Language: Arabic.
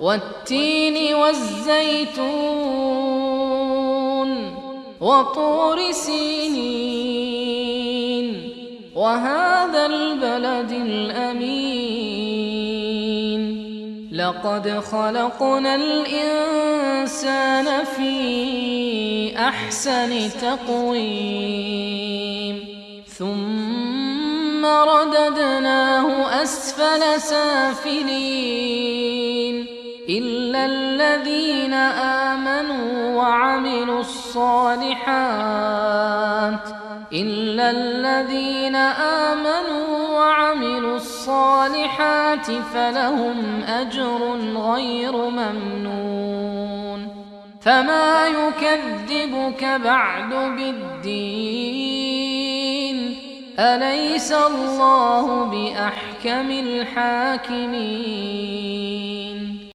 والتين والزيتون وطور سينين وهذا البلد الأمين لقد خلقنا الإنسان في أحسن تقويم ثم رددناه أسفل سافلين إلا الذين آمنوا وعملوا الصالحات فلهم أجر غير ممنون فما يكذبك بعد بالدين أليس الله بأحكم الحاكمين